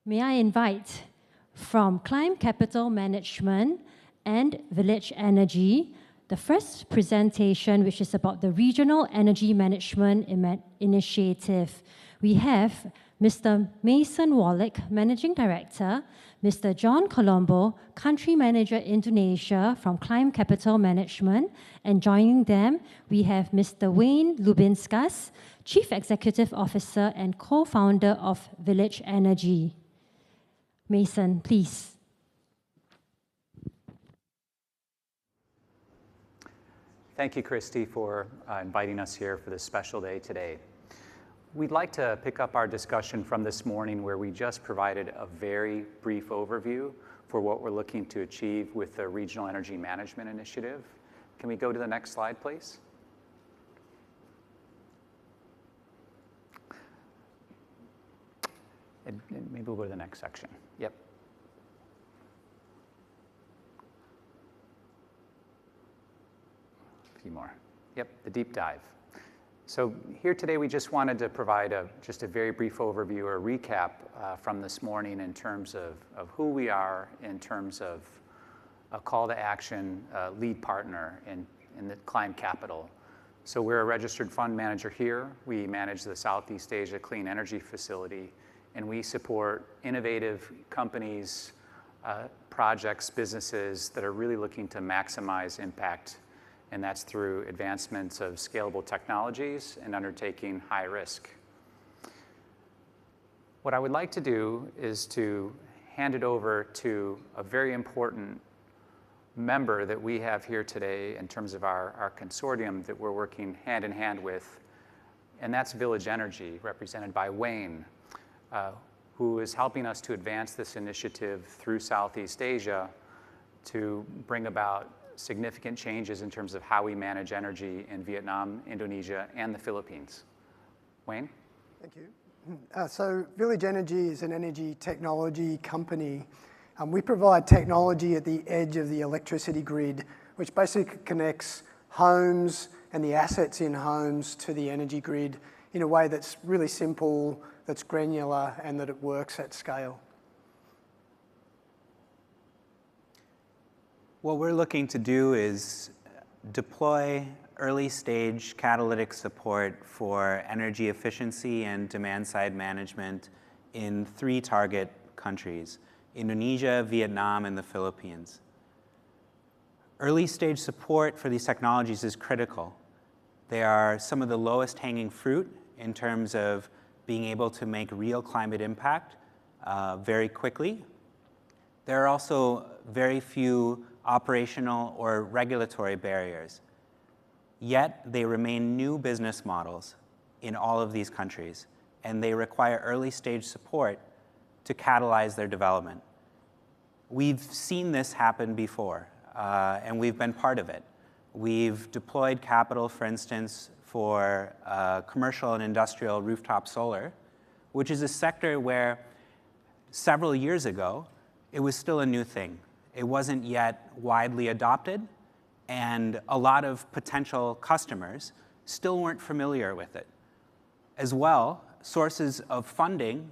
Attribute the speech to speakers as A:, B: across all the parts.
A: May I invite from Clime Capital Management and Village Energy, the first presentation, which is about the Regional Energy Management Initiative. We have Mr. Mason Wallick, Managing Director, Mr. John Colombo, Country Manager Indonesia from Clime Capital Management, and joining them, we have Mr. Wayne Liubinskas, Chief Executive Officer and co-founder of Village Energy. Mason, please.
B: Thank you, Christy, for inviting us here for this special day today. We'd like to pick up our discussion from this morning where we just provided a very brief overview for what we're looking to achieve with the Regional Energy Management Initiative. Can we go to the next slide, please? And maybe we'll go to the next section. Yep. A few more. Yep, the deep dive. So here today, we just wanted to provide just a very brief overview or recap from this morning in terms of who we are, in terms of a call to action lead partner in the Clime Capital. So we're a registered fund manager here. We manage the Southeast Asia Clean Energy Facility, and we support innovative companies, projects, businesses that are really looking to maximize impact, and that's through advancements of scalable technologies and undertaking high risk. What I would like to do is to hand it over to a very important member that we have here today in terms of our consortium that we're working hand in hand with, and that's Village Energy, represented by Wayne, who is helping us to advance this initiative through Southeast Asia to bring about significant changes in terms of how we manage energy in Vietnam, Indonesia, and the Philippines. Wayne?
C: Thank you. So Village Energy is an energy technology company. We provide technology at the edge of the electricity grid, which basically connects homes and the assets in homes to the energy grid in a way that's really simple, that's granular, and that it works at scale.
D: What we're looking to do is deploy early-stage catalytic support for energy efficiency and demand-side management in 3 target countries: Indonesia, Vietnam, and the Philippines. Early-stage support for these technologies is critical. They are some of the lowest hanging fruit in terms of being able to make real climate impact very quickly. There are also very few operational or regulatory barriers. Yet they remain new business models in all of these countries, and they require early stage support to catalyze their development. We've seen this happen before, and we've been part of it. We've deployed capital, for instance, for commercial and industrial rooftop solar, which is a sector where several years ago, it was still a new thing. It wasn't yet widely adopted, and a lot of potential customers still weren't familiar with it. As well, sources of funding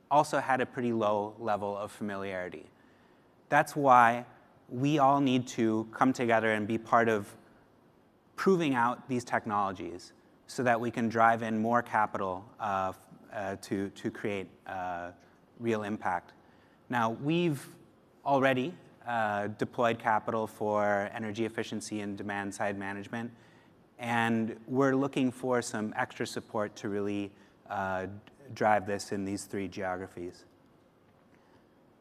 D: also had a pretty low level of familiarity. That's why we all need to come together and be part of proving out these technologies so that we can drive in more capital to create real impact. Now, we've already deployed capital for energy efficiency and demand-side management, and we're looking for some extra support to really drive this in these 3 geographies.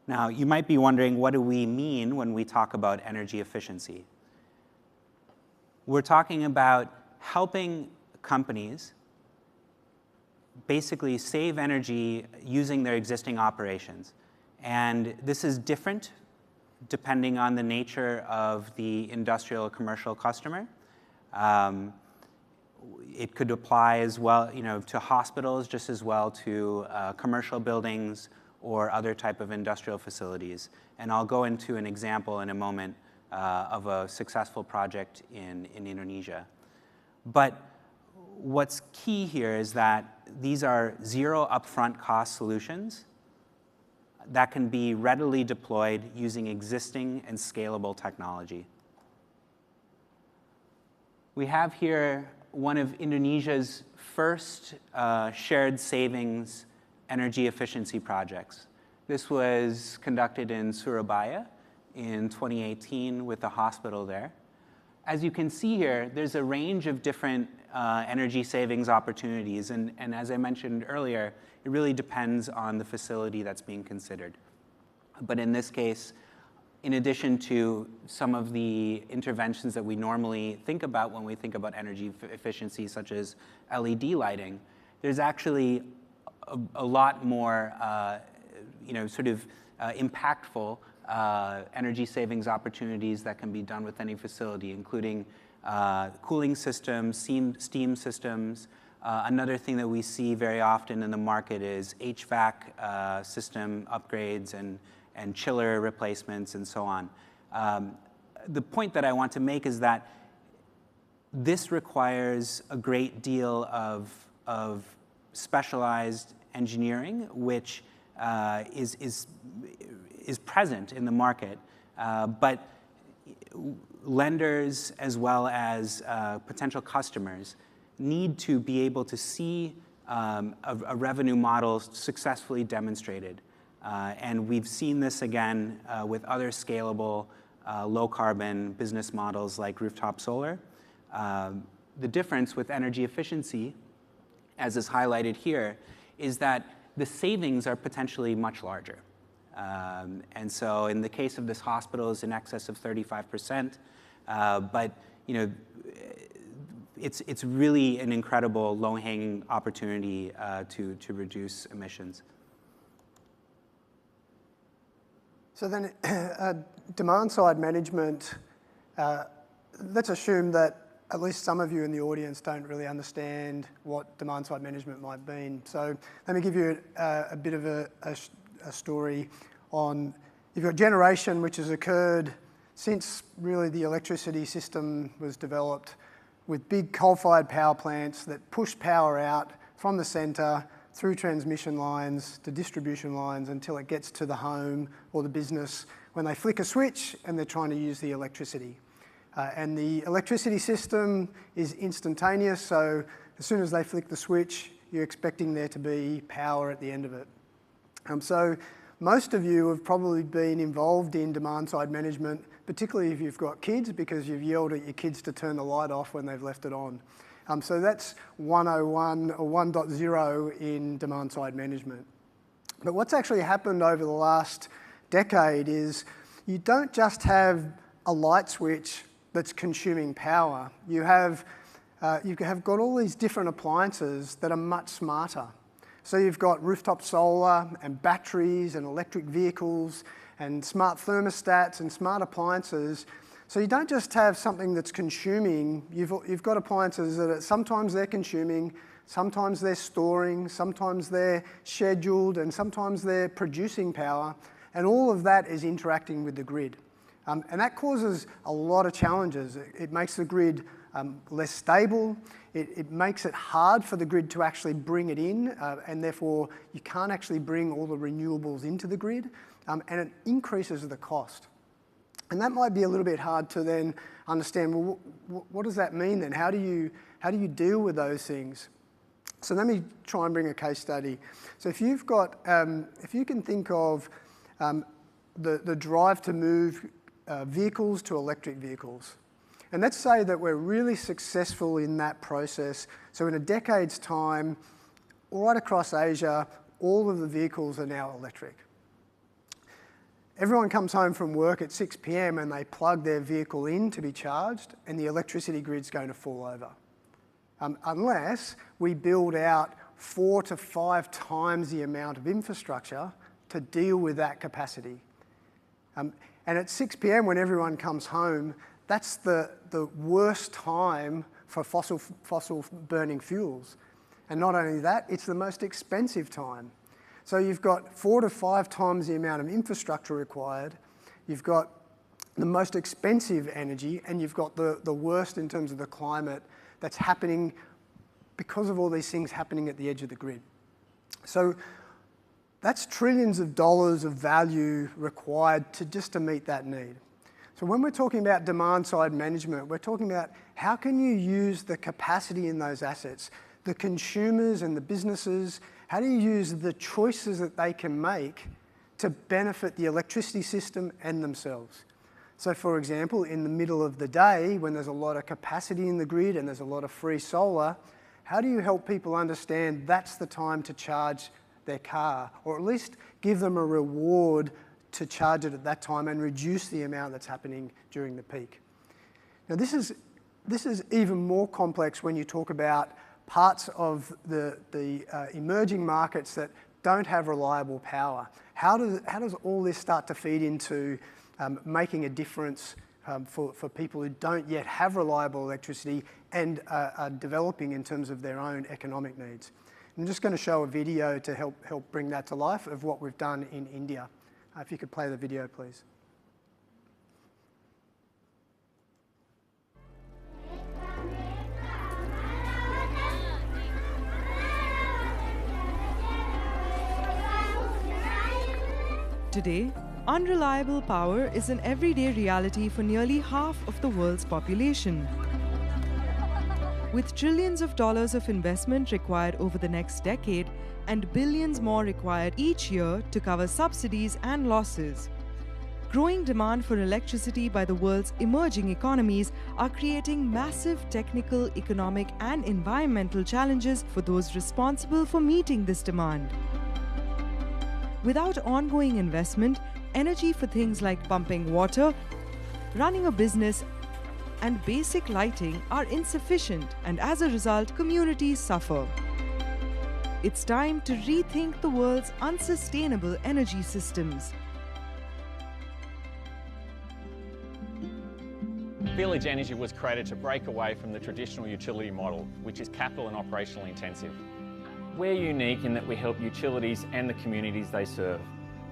D: Now, you might be wondering, what do we mean when we talk about energy efficiency? We're talking about helping companies basically save energy using their existing operations. And this is different depending on the nature of the industrial or commercial customer. It could apply as well, to hospitals, just as well to commercial buildings or other type of industrial facilities. And I'll go into an example in a moment of a successful project in Indonesia. But what's key here is that these are zero upfront cost solutions that can be readily deployed using existing and scalable technology. We have here one of Indonesia's first shared savings energy efficiency projects. This was conducted in Surabaya in 2018 with a hospital there. As you can see here, there's a range of different energy savings opportunities, and as I mentioned earlier, it really depends on the facility that's being considered. But in this case, in addition to some of the interventions that we normally think about when we think about energy efficiency, such as LED lighting, there's actually a lot more impactful energy savings opportunities that can be done with any facility, including cooling systems, steam systems. Another thing that we see very often in the market is HVAC system upgrades and chiller replacements and so on. The point that I want to make is that this requires a great deal of specialized engineering, which is present in the market, but lenders as well as potential customers need to be able to see a revenue model successfully demonstrated. And we've seen this again with other scalable low-carbon business models like rooftop solar. The difference with energy efficiency, as is highlighted here, is that the savings are potentially much larger. And so in the case of this hospital, it's in excess of 35%. But it's really an incredible low-hanging opportunity to reduce emissions.
C: So then demand-side management, let's assume that at least some of you in the audience don't really understand what demand-side management might mean. So let me give you a bit of a story on, you've got generation which has occurred since really the electricity system was developed, with big coal-fired power plants that push power out from the centre through transmission lines to distribution lines until it gets to the home or the business when they flick a switch and they're trying to use the electricity. And the electricity system is instantaneous, so as soon as they flick the switch, you're expecting there to be power at the end of it. So most of you have probably been involved in demand-side management, particularly if you've got kids, because you've yelled at your kids to turn the light off when they've left it on. So that's 101 or 1.0 in demand-side management. But what's actually happened over the last decade is you don't just have a light switch that's consuming power. You have got all these different appliances that are much smarter. So you've got rooftop solar and batteries and electric vehicles and smart thermostats and smart appliances. So you don't just have something that's consuming, you've got appliances that sometimes they're consuming, sometimes they're storing, sometimes they're scheduled, and sometimes they're producing power, and all of that is interacting with the grid. And that causes a lot of challenges. It makes the grid less stable, it makes it hard for the grid to actually bring it in, and therefore you can't actually bring all the renewables into the grid, and it increases the cost. And that might be a little bit hard to then understand, well, what does that mean then? How do you deal with those things? So let me try and bring a case study. So if you've got, if you can think of the drive to move vehicles to electric vehicles, and let's say that we're really successful in that process. So in a decade's time, right across Asia, all of the vehicles are now electric. Everyone comes home from work at 6 p.m. and they plug their vehicle in to be charged, and the electricity grid's going to fall over. Unless we build out 4 to 5 times the amount of infrastructure to deal with that capacity. And at 6 p.m. when everyone comes home, that's the worst time for fossil burning fuels. And not only that, it's the most expensive time. So you've got 4 to 5 times the amount of infrastructure required, you've got the most expensive energy, and you've got the worst in terms of the climate that's happening because of all these things happening at the edge of the grid. So That's trillions of dollars of value required to meet that need. So when we're talking about demand-side management, we're talking about how can you use the capacity in those assets, the consumers and the businesses, how do you use the choices that they can make to benefit the electricity system and themselves? So for example, in the middle of the day, when there's a lot of capacity in the grid and there's a lot of free solar, how do you help people understand that's the time to charge their car, or at least give them a reward to charge it at that time and reduce the amount that's happening during the peak? Now this is even more complex when you talk about parts of the emerging markets that don't have reliable power. How does all this start to feed into making a difference for people who don't yet have reliable electricity and are developing in terms of their own economic needs? I'm just going to show a video to help bring that to life of what we've done in India. If you could play the video, please.
E: Today, unreliable power is an everyday reality for nearly half of the world's population. With trillions of dollars of investment required over the next decade and billions more required each year to cover subsidies and losses, growing demand for electricity by the world's emerging economies are creating massive technical, economic, and environmental challenges for those responsible for meeting this demand. Without ongoing investment, energy for things like pumping water, running a business, and basic lighting are insufficient, and as a result, communities suffer. It's time to rethink the world's unsustainable energy systems.
F: Village Energy was created to break away from the traditional utility model, which is capital and operationally intensive. We're unique in that we help utilities and the communities they serve.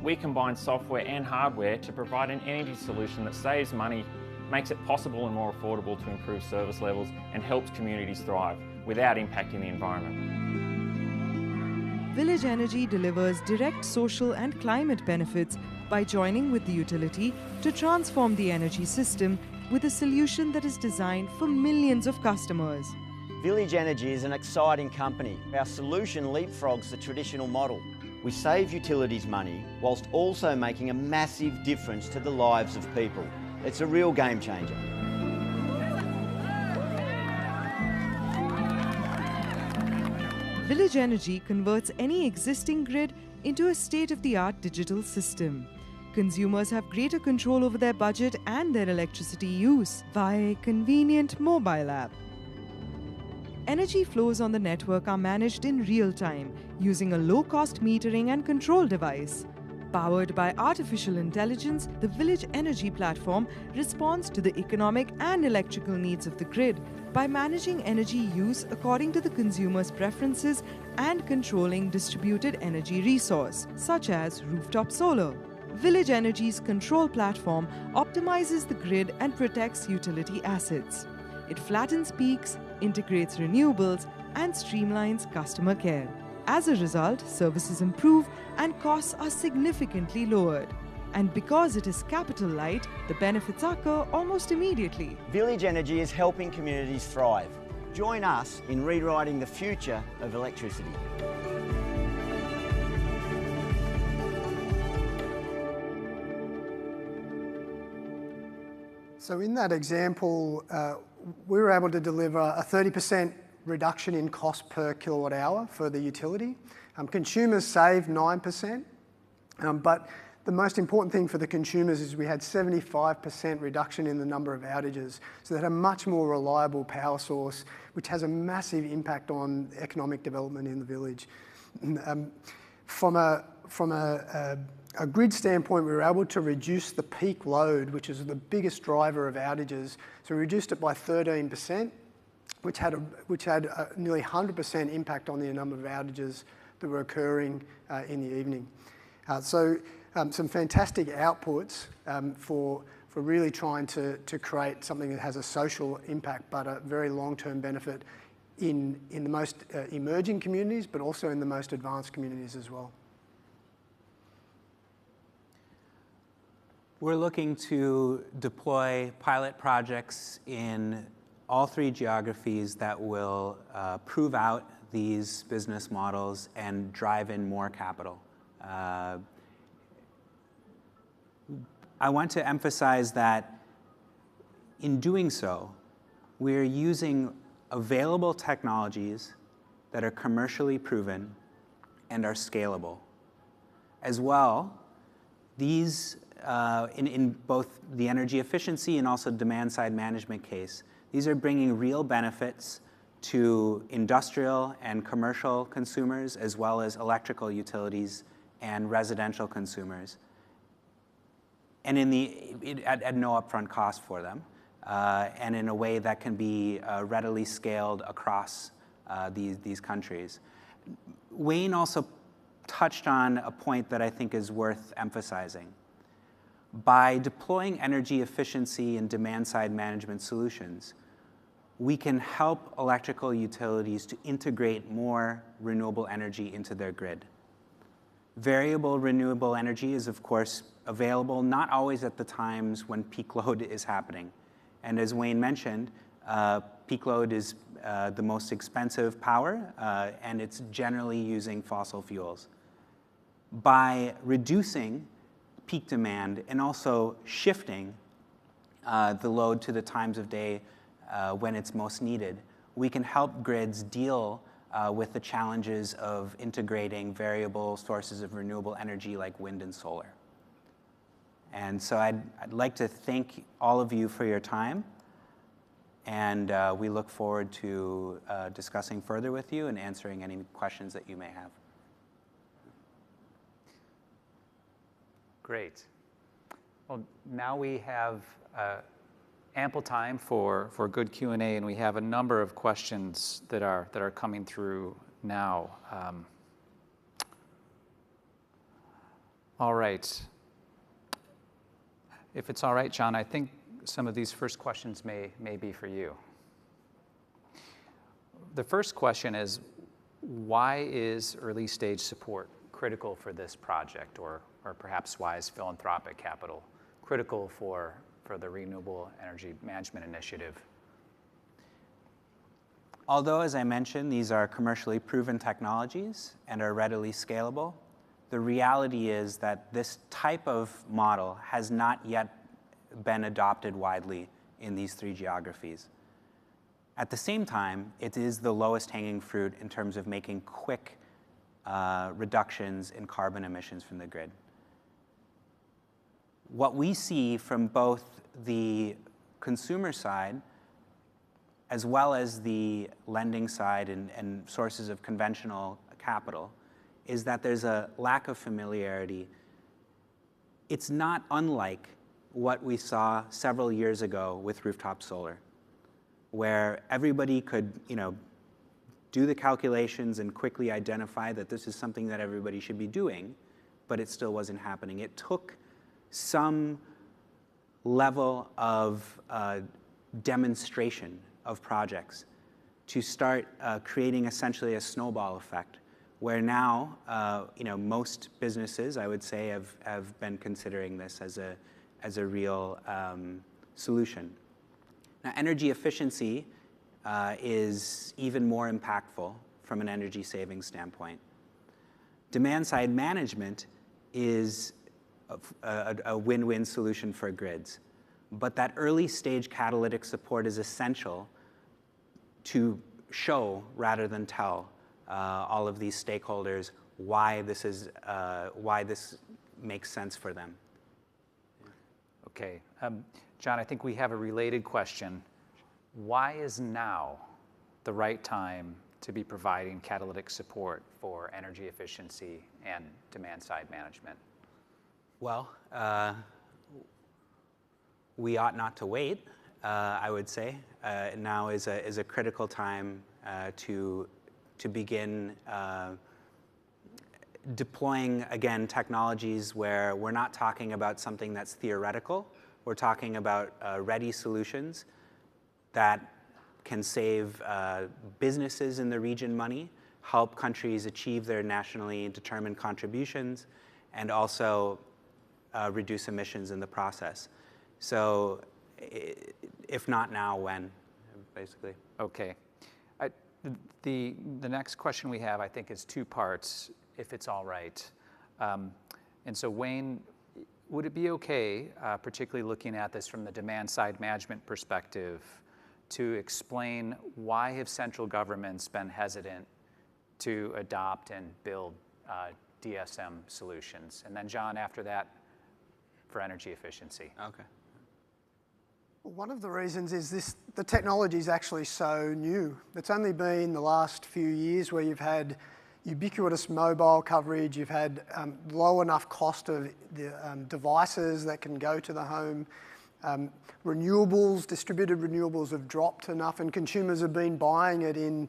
F: We combine software and hardware to provide an energy solution that saves money, makes it possible and more affordable to improve service levels, and helps communities thrive without impacting the environment.
E: Village Energy delivers direct social and climate benefits by joining with the utility to transform the energy system with a solution that is designed for millions of customers.
G: Village Energy is an exciting company. Our solution leapfrogs the traditional model. We save utilities money whilst also making a massive difference to the lives of people. It's a real game changer.
E: Village Energy converts any existing grid into a state-of-the-art digital system. Consumers have greater control over their budget and their electricity use via a convenient mobile app. Energy flows on the network are managed in real time using a low-cost metering and control device. Powered by artificial intelligence, the Village Energy platform responds to the economic and electrical needs of the grid by managing energy use according to the consumer's preferences and controlling distributed energy resource, such as rooftop solar. Village Energy's control platform optimizes the grid and protects utility assets. It flattens peaks, integrates renewables, and streamlines customer care. As a result, services improve and costs are significantly lowered. And because it is capital light, the benefits occur almost immediately.
G: Village Energy is helping communities thrive. Join us in rewriting the future of electricity.
C: So in that example, we were able to deliver a 30% reduction in cost per kilowatt hour for the utility. Consumers saved 9%, but the most important thing for the consumers is we had 75% reduction in the number of outages. So they had a much more reliable power source, which has a massive impact on economic development in the village. From a grid standpoint, we were able to reduce the peak load, which is the biggest driver of outages. So we reduced it by 13%, which had a nearly 100% impact on the number of outages that were occurring in the evening. Some fantastic outputs for really trying to create something that has a social impact, but a very long-term benefit in the most emerging communities, but also in the most advanced communities as well.
D: We're looking to deploy pilot projects in all 3 geographies that will prove out these business models and drive in more capital. I want to emphasize that in doing so, we're using available technologies that are commercially proven and are scalable. As well, these, in both the energy efficiency and also demand-side management case, these are bringing real benefits to industrial and commercial consumers, as well as electrical utilities and residential consumers, and at no upfront cost for them, and in a way that can be readily scaled across these countries. Wayne also touched on a point that I think is worth emphasizing. By deploying energy efficiency and demand-side management solutions, we can help electrical utilities to integrate more renewable energy into their grid. Variable renewable energy is, of course, available not always at the times when peak load is happening. And as Wayne mentioned, peak load is the most expensive power, and it's generally using fossil fuels. By reducing peak demand and also shifting the load to the times of day when it's most needed, we can help grids deal with the challenges of integrating variable sources of renewable energy like wind and solar. And so I'd like to thank all of you for your time, and we look forward to discussing further with you and answering any questions that you may have.
B: Great. Well, now we have ample time for good Q&A, and we have a number of questions that are coming through now. All right. If it's all right, John, I think some of these first questions may be for you. The first question is, why is early stage support critical for this project, or perhaps why is philanthropic capital critical for the Renewable Energy Management Initiative?
D: Although, as I mentioned, these are commercially proven technologies and are readily scalable, the reality is that this type of model has not yet been adopted widely in these 3 geographies. At the same time, it is the lowest hanging fruit in terms of making quick reductions in carbon emissions from the grid. What we see from both the consumer side as well as the lending side and sources of conventional capital is that there's a lack of familiarity. It's not unlike what we saw several years ago with rooftop solar, where everybody could, do the calculations and quickly identify that this is something that everybody should be doing, but it still wasn't happening. It took some level of demonstration of projects to start creating essentially a snowball effect, where now most businesses, I would say, have been considering this as a real solution. Now, energy efficiency is even more impactful from an energy savings standpoint. Demand-side management is a win-win solution for grids, but that early stage catalytic support is essential to show rather than tell all of these stakeholders why this makes sense for them.
B: Okay, John, I think we have a related question. Why is now the right time to be providing catalytic support for energy efficiency and demand-side management?
D: Well, we ought not to wait, I would say. Now is a critical time to begin deploying, again, technologies where we're not talking about something that's theoretical. We're talking about ready solutions that can save businesses in the region money, help countries achieve their nationally determined contributions, and also reduce emissions in the process. So if not now, when, basically.
B: Okay. The next question we have, I think, is two parts, if it's all right. And so Wayne, would it be okay, particularly looking at this from the demand side management perspective, to explain why have central governments been hesitant to adopt and build DSM solutions? And then John, after that, for energy efficiency.
D: Okay.
C: Well, one of the reasons is the technology is actually so new. It's only been the last few years where you've had ubiquitous mobile coverage, you've had low enough cost of the devices that can go to the home. Renewables, distributed renewables have dropped enough, and consumers have been buying it in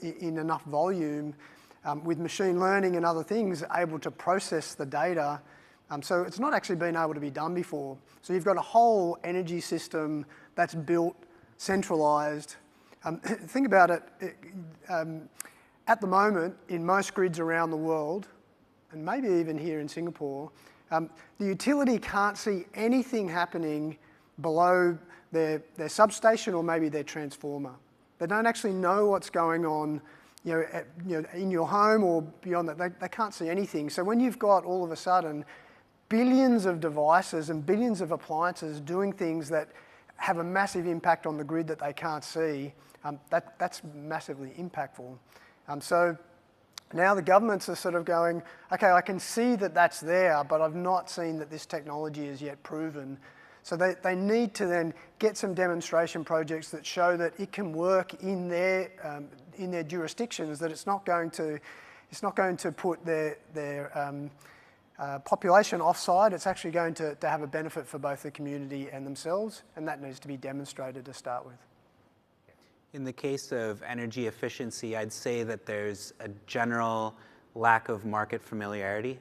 C: enough volume with machine learning and other things able to process the data. So it's not actually been able to be done before. So you've got a whole energy system that's built, centralised. Think about it. At the moment, in most grids around the world, and maybe even here in Singapore, the utility can't see anything happening below their substation or maybe their transformer. They don't actually know what's going on, in your home or beyond that. They can't see anything. So when you've got all of a sudden billions of devices and billions of appliances doing things that have a massive impact on the grid that they can't see, that's massively impactful. So now the governments are sort of going, okay, I can see that that's there, but I've not seen that this technology is yet proven. So they need to then get some demonstration projects that show that it can work in their jurisdictions, that it's not going to put their population offside. It's actually going to have a benefit for both the community and themselves, and that needs to be demonstrated to start with.
D: In the case of energy efficiency, I'd say that there's a general lack of market familiarity.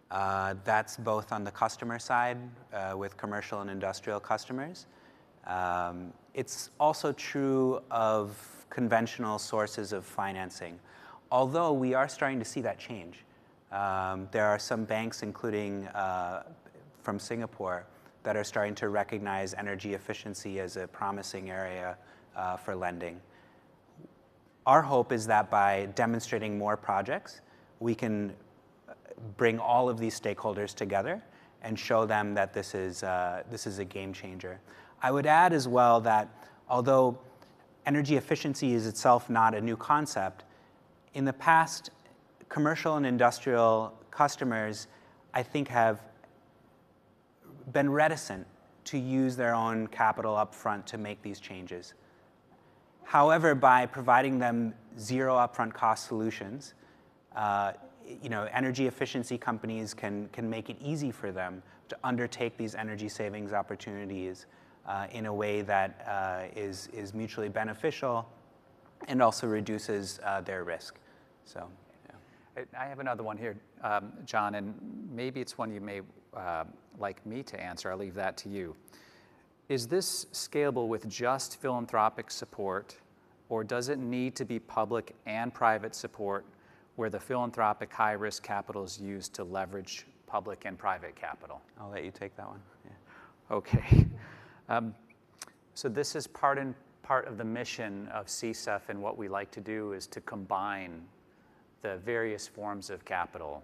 D: That's both on the customer side with commercial and industrial customers. It's also true of conventional sources of financing, although we are starting to see that change. There are some banks, including from Singapore, that are starting to recognize energy efficiency as a promising area for lending. Our hope is that by demonstrating more projects, we can bring all of these stakeholders together and show them that this is a game changer. I would add as well that although energy efficiency is itself not a new concept, in the past, commercial and industrial customers, I think, have been reticent to use their own capital up front to make these changes. However, by providing them zero upfront cost solutions, energy efficiency companies can make it easy for them to undertake these energy savings opportunities in a way that is mutually beneficial and also reduces their risk. So, yeah.
B: I have another one here, John, and maybe it's one you may like me to answer. I'll leave that to you. Is this scalable with just philanthropic support, or does it need to be public and private support where the philanthropic high-risk capital is used to leverage public and private capital?
D: I'll let you take that one. Yeah.
B: Okay. So this is part of the mission of CSEF, and what we like to do is to combine the various forms of capital.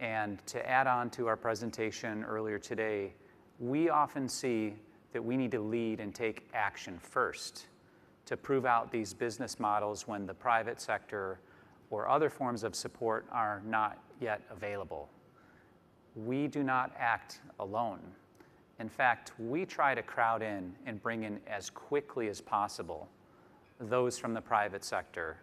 B: And to add on to our presentation earlier today, we often see that we need to lead and take action first to prove out these business models when the private sector or other forms of support are not yet available. We do not act alone. In fact, we try to crowd in and bring in as quickly as possible those from the private sector.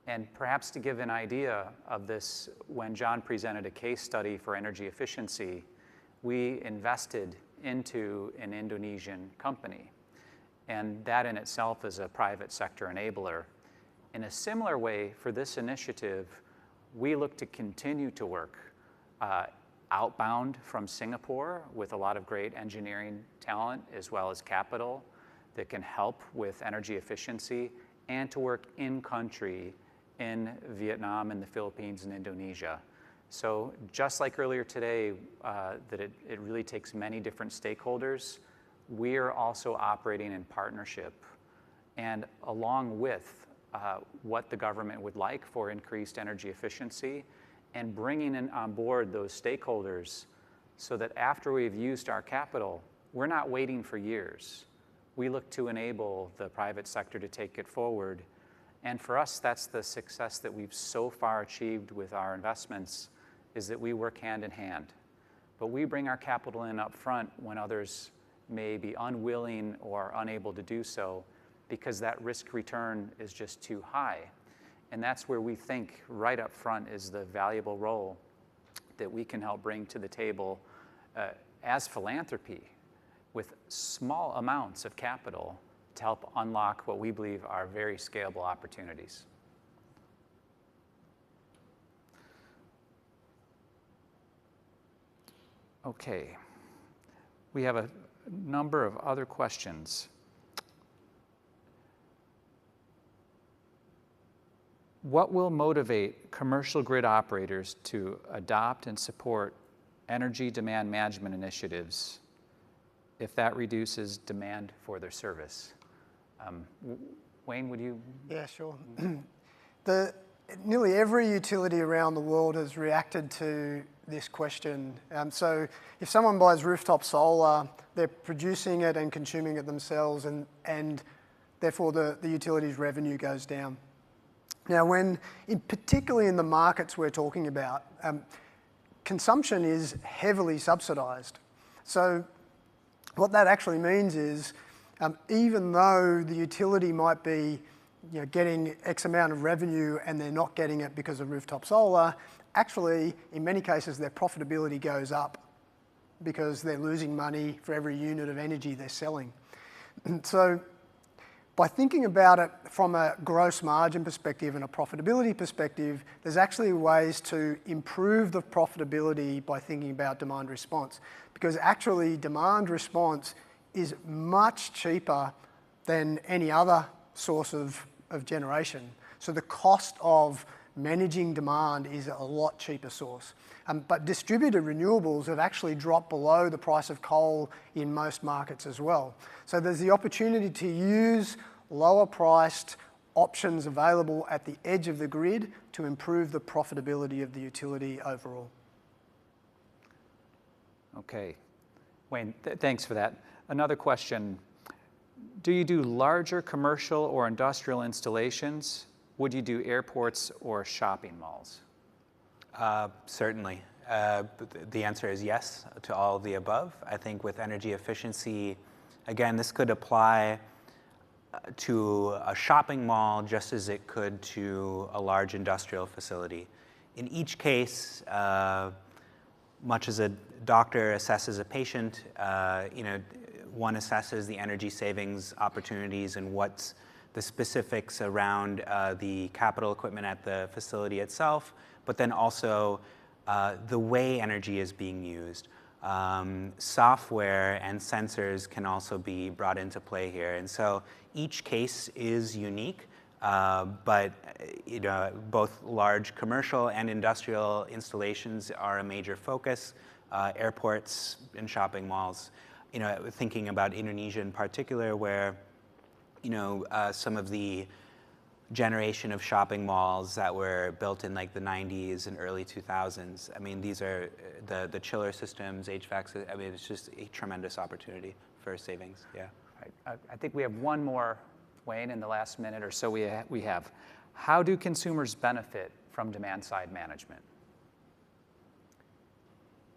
B: And perhaps to give an idea of this, when John presented a case study for energy efficiency, we invested into an Indonesian company. And that in itself is a private sector enabler. In a similar way, for this initiative, we look to continue to work outbound from Singapore with a lot of great engineering talent as well as capital that can help with energy efficiency, and to work in country in Vietnam and the Philippines and Indonesia So just like earlier today, that it really takes many different stakeholders, we are also operating in partnership. And along with what the government would like for increased energy efficiency, and bringing in on board those stakeholders so that after we've used our capital, we're not waiting for years. We look to enable the private sector to take it forward. And for us, that's the success that we've so far achieved with our investments, is that we work hand in hand. But we bring our capital in up front when others may be unwilling or unable to do so, because that risk return is just too high. And that's where we think right up front is the valuable role that we can help bring to the table as philanthropy with small amounts of capital to help unlock what we believe are very scalable opportunities. Okay, we have a number of other questions. What will motivate commercial grid operators to adopt and support energy demand management initiatives if that reduces demand for their service? Wayne, would you?
C: Yeah, sure. Nearly every utility around the world has reacted to this question. So if someone buys rooftop solar, they're producing it and consuming it themselves, and therefore the utility's revenue goes down. Now, particularly in the markets we're talking about, consumption is heavily subsidised. So what that actually means is, even though the utility might be getting X amount of revenue and they're not getting it because of rooftop solar, actually, in many cases, their profitability goes up because they're losing money for every unit of energy they're selling. So by thinking about it from a gross margin perspective and a profitability perspective, there's actually ways to improve the profitability by thinking about demand response. Because actually, demand response is much cheaper than any other source of generation. So the cost of managing demand is a lot cheaper source. But distributed renewables have actually dropped below the price of coal in most markets as well. So there's the opportunity to use lower priced options available at the edge of the grid to improve the profitability of the utility overall.
B: Okay. Wayne, thanks for that. Another question. Do you do larger commercial or industrial installations? Would you do airports or shopping malls?
D: Certainly. The answer is yes to all of the above. I think with energy efficiency, again, this could apply to a shopping mall just as it could to a large industrial facility. In each case, much as a doctor assesses a patient, one assesses the energy savings opportunities and what's the specifics around the capital equipment at the facility itself, but then also the way energy is being used. Software and sensors can also be brought into play here. And so each case is unique, but both large commercial and industrial installations are a major focus. Airports and shopping malls, thinking about Indonesia in particular, where some of the generation of shopping malls that were built in like the 90s and early 2000s. I mean, these are the chiller systems, HVAC. I mean, it's just a tremendous opportunity for savings. Yeah.
B: Right. I think we have one more, Wayne, in the last minute or so we have. How do consumers benefit from demand-side management?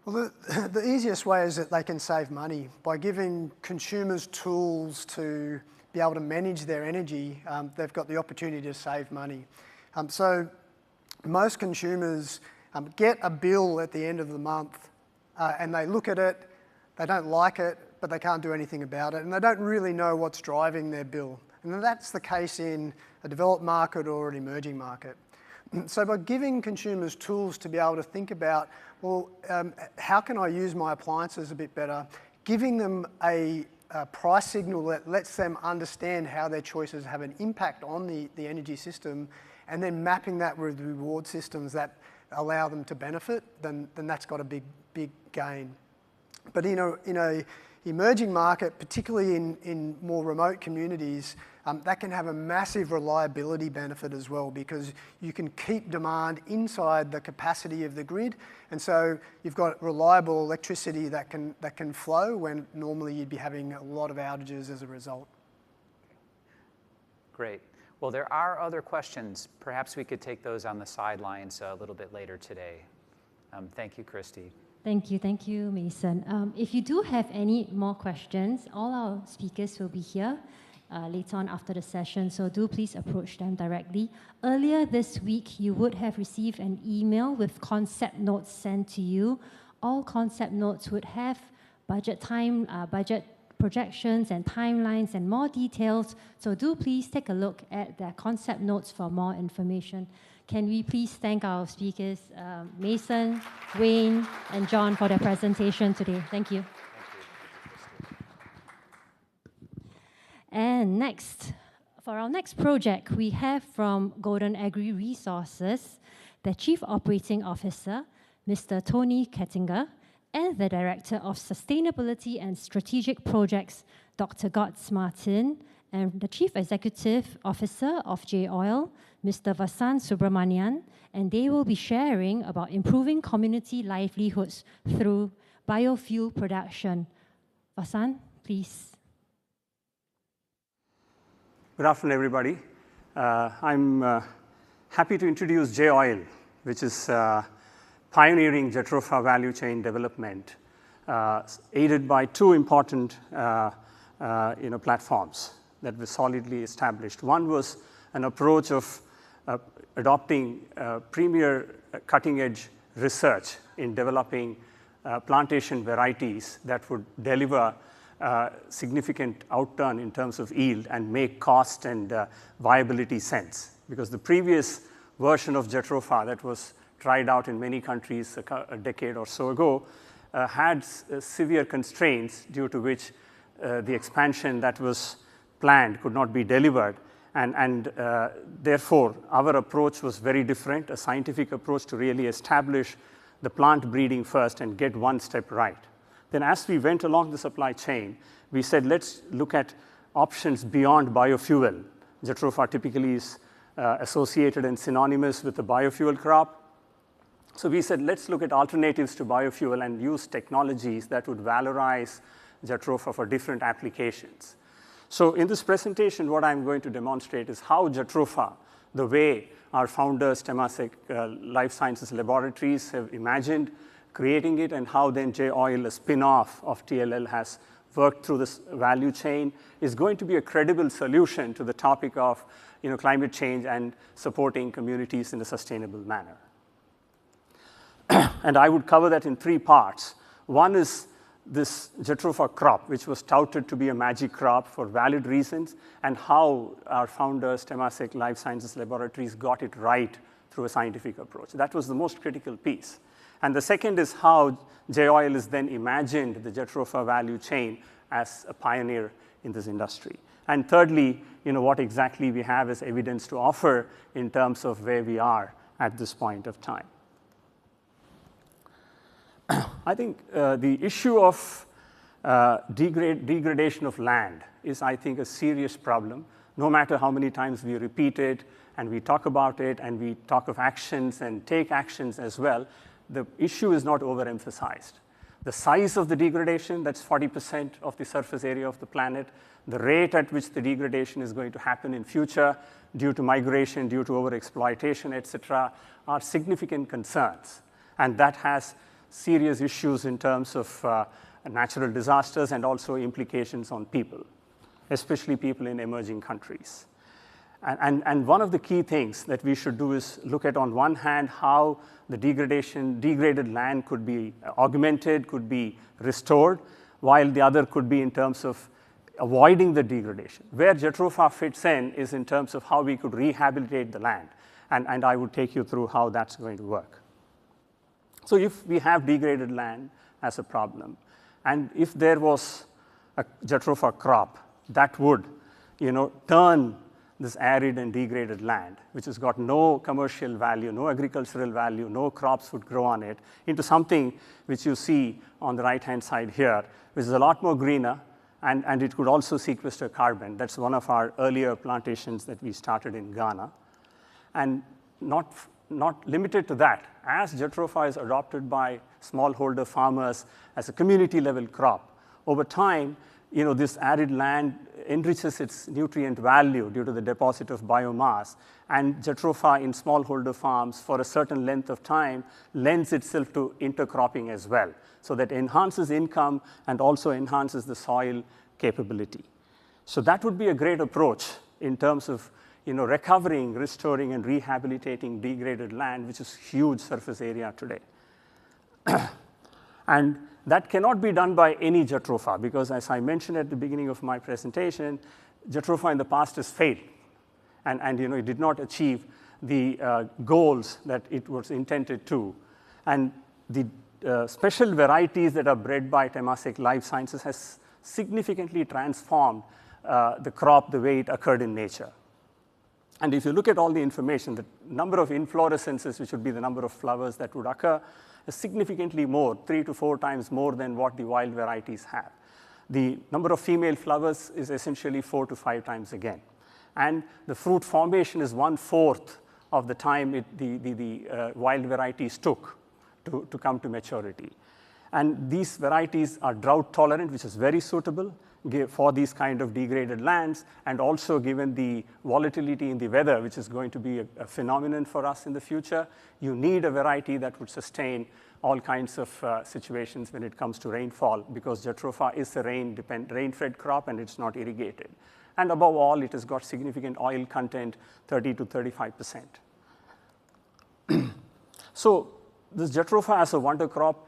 C: Well, the easiest way is that they can save money by giving consumers tools to be able to manage their energy. They've got the opportunity to save money. So most consumers get a bill at the end of the month and they look at it, they don't like it, but they can't do anything about it, and they don't really know what's driving their bill. And that's the case in a developed market or an emerging market. So by giving consumers tools to be able to think about, well, how can I use my appliances a bit better, giving them a price signal that lets them understand how their choices have an impact on the energy system, and then mapping that with reward systems that allow them to benefit, then that's got a big gain. But in a emerging market, particularly in more remote communities, that can have a massive reliability benefit as well, because you can keep demand inside the capacity of the grid, and so you've got reliable electricity that can flow when normally you'd be having a lot of outages as a result.
B: Great. Well, there are other questions. Perhaps we could take those on the sidelines a little bit later today. Thank you, Christy.
A: Thank you, Mason. If you do have any more questions, all our speakers will be here later on after the session, so do please approach them directly. Earlier this week, you would have received an email with concept notes sent to you. All concept notes would have budget projections and timelines and more details, so do please take a look at their concept notes for more information. Can we please thank our speakers, Mason, Wayne, and John, for their presentation today. Thank you. And next, for our next project, we have from Golden Agri-Resources, the Chief Operating Officer, Mr. Tony Kettinger, and the Director of Sustainability and Strategic Projects, Dr. Götz Martin, and the Chief Executive Officer of J-Oil, Mr. Vasant Subramanian, and they will be sharing about improving community livelihoods through biofuel production. Vasant, please.
H: Good afternoon, everybody. I'm happy to introduce J-Oil, which is pioneering jatropha value chain development, aided by two important platforms that were solidly established. One was an approach of adopting premier cutting-edge research in developing plantation varieties that would deliver significant outturn in terms of yield and make cost and viability sense. Because the previous version of jatropha that was tried out in many countries a decade or so ago had severe constraints, due to which the expansion that was planned could not be delivered. And therefore, our approach was very different, a scientific approach to really establish the plant breeding first and get one step right. Then as we went along the supply chain, we said, let's look at options beyond biofuel. Jatropha typically is associated and synonymous with the biofuel crop. So we said, let's look at alternatives to biofuel and use technologies that would valorize jatropha for different applications. So in this presentation, what I'm going to demonstrate is how jatropha, the way our founders, Temasek Life Sciences Laboratories, have imagined creating it, and how then J-Oil, a spin-off of TLL, has worked through this value chain, is going to be a credible solution to the topic of climate change and supporting communities in a sustainable manner. And I would cover that in three parts. One is this jatropha crop, which was touted to be a magic crop for valid reasons, and how our founders, Temasek Life Sciences Laboratories, got it right through a scientific approach. That was the most critical piece. And the second is how J-Oil has then imagined the jatropha value chain as a pioneer in this industry. And thirdly, what exactly we have as evidence to offer in terms of where we are at this point of time. I think the issue of degradation of land is, I think, a serious problem. No matter how many times we repeat it and we talk about it and we talk of actions and take actions as well, the issue is not overemphasized. The size of the degradation, that's 40% of the surface area of the planet, the rate at which the degradation is going to happen in future due to migration, due to overexploitation, et cetera, are significant concerns. And that has serious issues in terms of natural disasters and also implications on people, especially people in emerging countries. And one of the key things that we should do is look at, on one hand, how the degraded land could be augmented, could be restored, while the other could be in terms of avoiding the degradation. Where jatropha fits in is in terms of how we could rehabilitate the land. And I would take you through how that's going to work. So if we have degraded land as a problem, and if there was a jatropha crop that would turn this arid and degraded land, which has got no commercial value, no agricultural value, no crops would grow on it, into something which you see on the right-hand side here, which is a lot more greener, and it could also sequester carbon. That's one of our earlier plantations that we started in Ghana. And not limited to that, as jatropha is adopted by smallholder farmers as a community-level crop, over time, this arid land enriches its nutrient value due to the deposit of biomass, and jatropha in smallholder farms for a certain length of time lends itself to intercropping as well. So that enhances income and also enhances the soil capability. So that would be a great approach in terms of recovering, restoring, and rehabilitating degraded land, which is huge surface area today. And that cannot be done by any jatropha, because as I mentioned at the beginning of my presentation, jatropha in the past has failed, and it did not achieve the goals that it was intended to. And the special varieties that are bred by Temasek Life Sciences has significantly transformed the crop the way it occurred in nature. And if you look at all the information, the number of inflorescences, which would be the number of flowers that would occur, is significantly more, 3 to 4 times more than what the wild varieties have. The number of female flowers is essentially 4 to 5 times again. And the fruit formation is 1/4 of the time the wild varieties took to come to maturity. And these varieties are drought tolerant, which is very suitable for these kind of degraded lands, and also given the volatility in the weather, which is going to be a phenomenon for us in the future, you need a variety that would sustain all kinds of situations when it comes to rainfall, because jatropha is a rain-fed crop and it's not irrigated. And above all, it has got significant oil content, 30 to 35%. So this jatropha as a wonder crop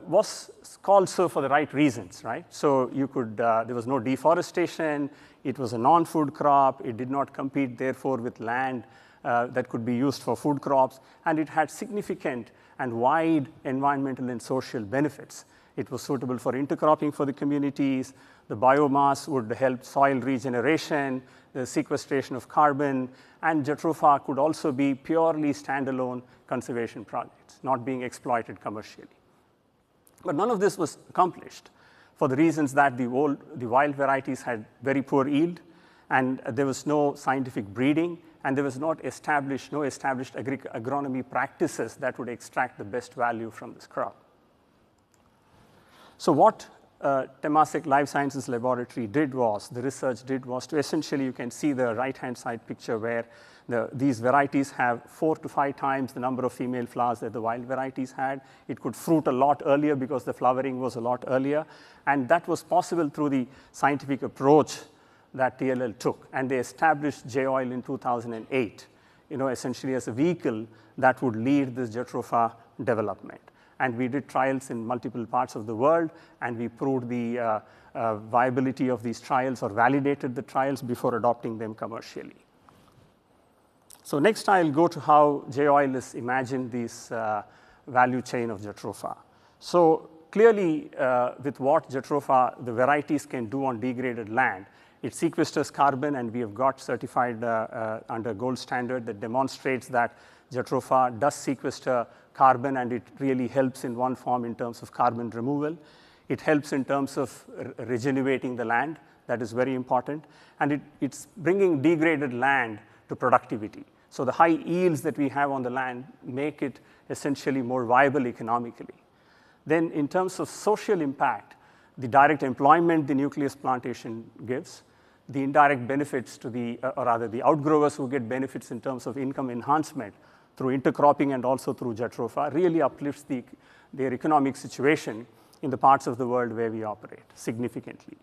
H: was called so for the right reasons, right? So you could, there was no deforestation, it was a non-food crop, it did not compete therefore with land that could be used for food crops, and it had significant and wide environmental and social benefits. It was suitable for intercropping for the communities, the biomass would help soil regeneration, the sequestration of carbon, and jatropha could also be purely standalone conservation projects, not being exploited commercially. But none of this was accomplished for the reasons that the wild varieties had very poor yield, and there was no scientific breeding, and there was no established agronomy practices that would extract the best value from this crop. So what Temasek Life Sciences Laboratory did was to essentially, you can see the right-hand side picture where these varieties have 4 to 5 times the number of female flowers that the wild varieties had. It could fruit a lot earlier because the flowering was a lot earlier, and that was possible through the scientific approach that TLL took. And they established J-oil in 2008, essentially as a vehicle that would lead this jatropha development. And we did trials in multiple parts of the world, and we proved the viability of these trials, or validated the trials before adopting them commercially. So next I'll go to how J-oil is imagined this value chain of jatropha. So clearly with what jatropha, the varieties can do on degraded land, it sequesters carbon, and we have got certified under gold standard that demonstrates that jatropha does sequester carbon, and it really helps in one form in terms of carbon removal. It helps in terms of regenerating the land, that is very important, and it's bringing degraded land to productivity. So the high yields that we have on the land make it essentially more viable economically. Then in terms of social impact, the direct employment the nucleus plantation gives, the indirect benefits to or rather the outgrowers who get benefits in terms of income enhancement through intercropping and also through jatropha really uplifts their economic situation in the parts of the world where we operate significantly.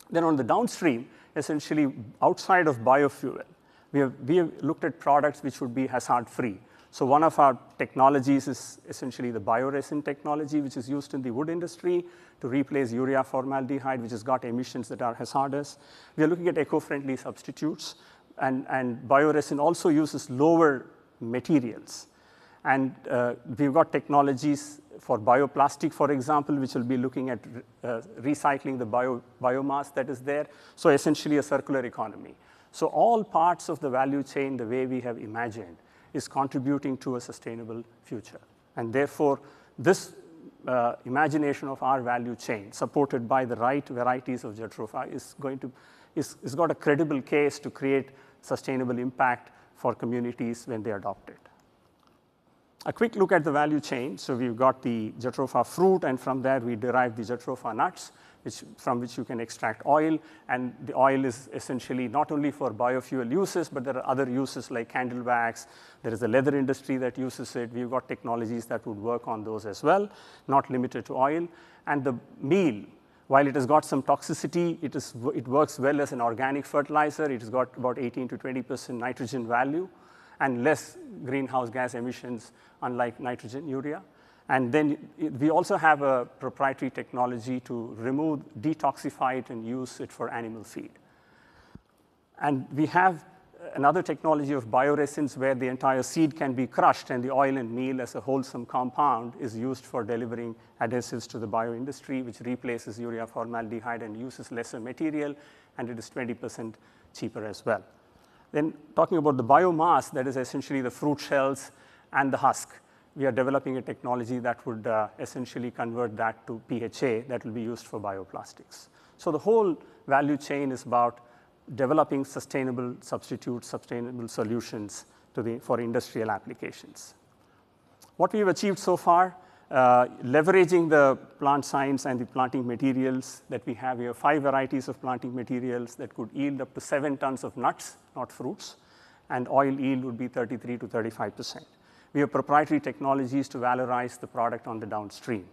H: Then on the downstream, essentially outside of biofuel, we have looked at products which would be hazard-free. So one of our technologies is essentially the bioresin technology, which is used in the wood industry to replace urea formaldehyde, which has got emissions that are hazardous. We are looking at eco-friendly substitutes, and bioresin also uses lower materials. And we've got technologies for bioplastic, for example, which will be looking at recycling the biomass that is there. So essentially a circular economy. So all parts of the value chain, the way we have imagined, is contributing to a sustainable future. And therefore, this imagination of our value chain, supported by the right varieties of jatropha, is got a credible case to create sustainable impact for communities when they adopt it. A quick look at the value chain. So we've got the jatropha fruit, and from there we derive the jatropha nuts, from which you can extract oil. And the oil is essentially not only for biofuel uses, but there are other uses like candle wax. There is a leather industry that uses it. We've got technologies that would work on those as well, not limited to oil. And the meal, while it has got some toxicity, it works well as an organic fertilizer. It has got about 18 to 20% nitrogen value and less greenhouse gas emissions, unlike nitrogen urea. And then we also have a proprietary technology to detoxify it and use it for animal feed. And we have another technology of bioresins where the entire seed can be crushed and the oil and meal as a wholesome compound is used for delivering adhesives to the bio industry, which replaces urea formaldehyde and uses lesser material, and it is 20% cheaper as well. Then talking about the biomass, that is essentially the fruit shells and the husk. We are developing a technology that would essentially convert that to PHA that will be used for bioplastics. So the whole value chain is about developing sustainable substitutes, sustainable solutions for industrial applications. What we have achieved so far, leveraging the plant science and the planting materials that we have 5 varieties of planting materials that could yield up to 7 tons of nuts, not fruits, and oil yield would be 33 to 35%. We have proprietary technologies to valorize the product on the downstream.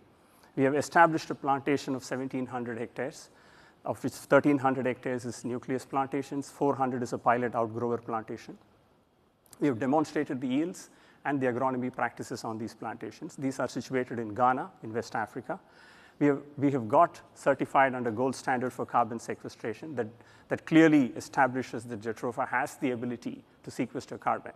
H: We have established a plantation of 1,700 hectares, of which 1,300 hectares is nucleus plantations, 400 is a pilot outgrower plantation. We have demonstrated the yields and the agronomy practices on these plantations. These are situated in Ghana, in West Africa. We have got certified under gold standard for carbon sequestration that clearly establishes that jatropha has the ability to sequester carbon.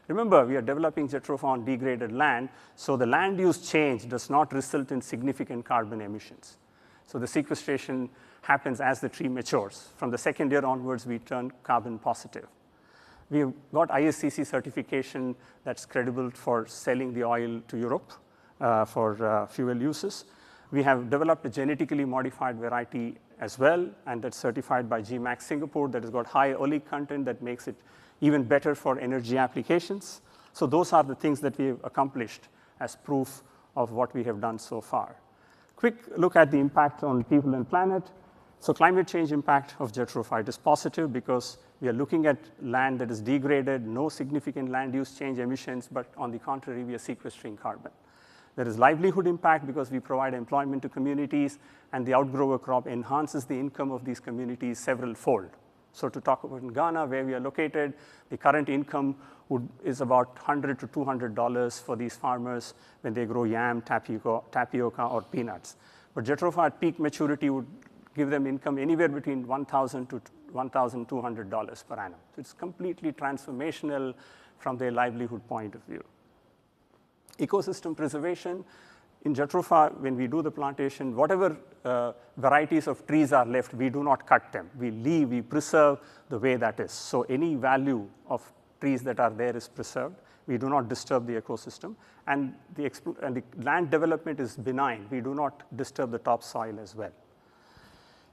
H: Remember, we are developing jatropha on degraded land, so the land use change does not result in significant carbon emissions. So the sequestration happens as the tree matures. From the second year onwards, we turn carbon positive. We have got ISCC certification that's credible for selling the oil to Europe for fuel uses. We have developed a genetically modified variety as well, and that's certified by GMAX Singapore that has got high oleic content that makes it even better for energy applications. So those are the things that we have accomplished as proof of what we have done so far. Quick look at the impact on people and planet. So climate change impact of jatropha, it is positive because we are looking at land that is degraded, no significant land use change emissions, but on the contrary, we are sequestering carbon. There is livelihood impact because we provide employment to communities, and the outgrower crop enhances the income of these communities several-fold. So to talk about in Ghana, where we are located, the current income is about $100 to $200 for these farmers when they grow yam, tapioca, or peanuts. But jatropha at peak maturity would give them income anywhere between $1,000 to $1,200 per annum. So it's completely transformational from their livelihood point of view. Ecosystem preservation. In jatropha, when we do the plantation, whatever varieties of trees are left, we do not cut them. We preserve the way that is. So any value of trees that are there is preserved. We do not disturb the ecosystem. And the land development is benign. We do not disturb the topsoil as well.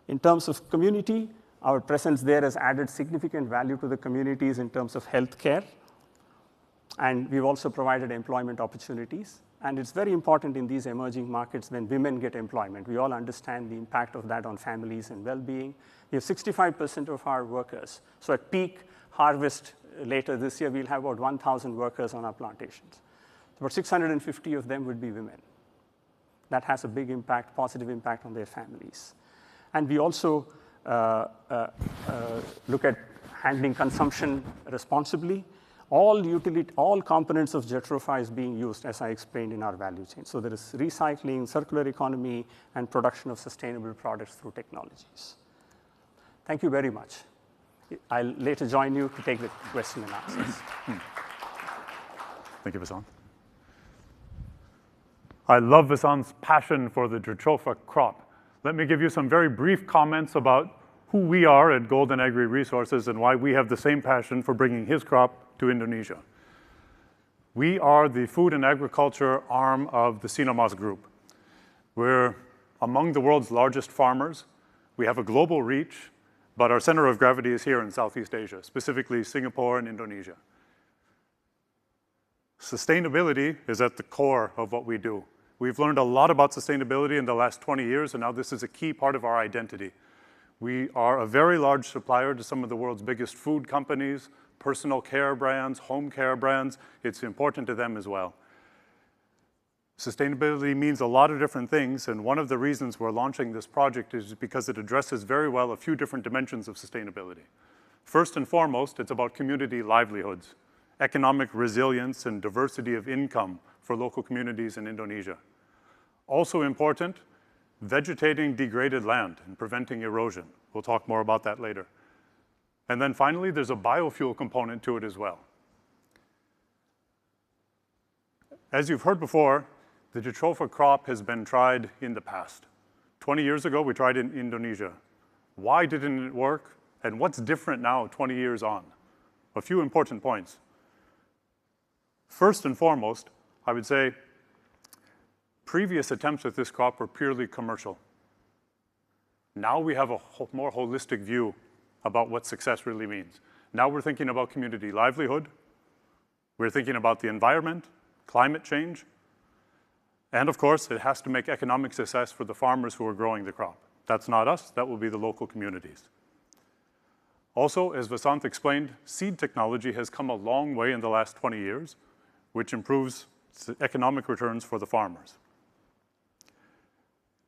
H: In terms of community, our presence there has added significant value to the communities in terms of healthcare. And we've also provided employment opportunities. And it's very important in these emerging markets when women get employment. We all understand the impact of that on families and well-being. We have 65% of our workers. So at peak harvest later this year, we'll have about 1,000 workers on our plantations. About 650 of them would be women. That has a big impact, positive impact on their families. And we also look at handling consumption responsibly. All components of jatropha is being used, as I explained, in our value chain. So there is recycling, circular economy, and production of sustainable products through technologies. Thank you very much. I'll later join you to take the question and answers.
I: Thank you, Vasant. I love Vasant's passion for the jatropha crop. Let me give you some very brief comments about who we are at Golden Agri-Resources and why we have the same passion for bringing his crop to Indonesia. We are the food and agriculture arm of the Sinarmas Group. We're among the world's largest farmers. We have a global reach, but our center of gravity is here in Southeast Asia, specifically Singapore and Indonesia. Sustainability is at the core of what we do. We've learned a lot about sustainability in the last 20 years, and now this is a key part of our identity. We are a very large supplier to some of the world's biggest food companies, personal care brands, home care brands. It's important to them as well. Sustainability means a lot of different things, and one of the reasons we're launching this project is because it addresses very well a few different dimensions of sustainability. First and foremost, it's about community livelihoods, economic resilience and diversity of income for local communities in Indonesia. Also important, vegetating degraded land and preventing erosion. We'll talk more about that later. And then finally, there's a biofuel component to it as well. As you've heard before, the jatropha crop has been tried in the past. 20 years ago, we tried it in Indonesia. Why didn't it work? And what's different now, 20 years on? A few important points. First and foremost, I would say previous attempts at this crop were purely commercial. Now we have a more holistic view about what success really means. Now we're thinking about community livelihood. We're thinking about the environment, climate change, and of course, it has to make economic success for the farmers who are growing the crop. That's not us, that will be the local communities. Also, as Vasant explained, seed technology has come a long way in the last 20 years, which improves economic returns for the farmers.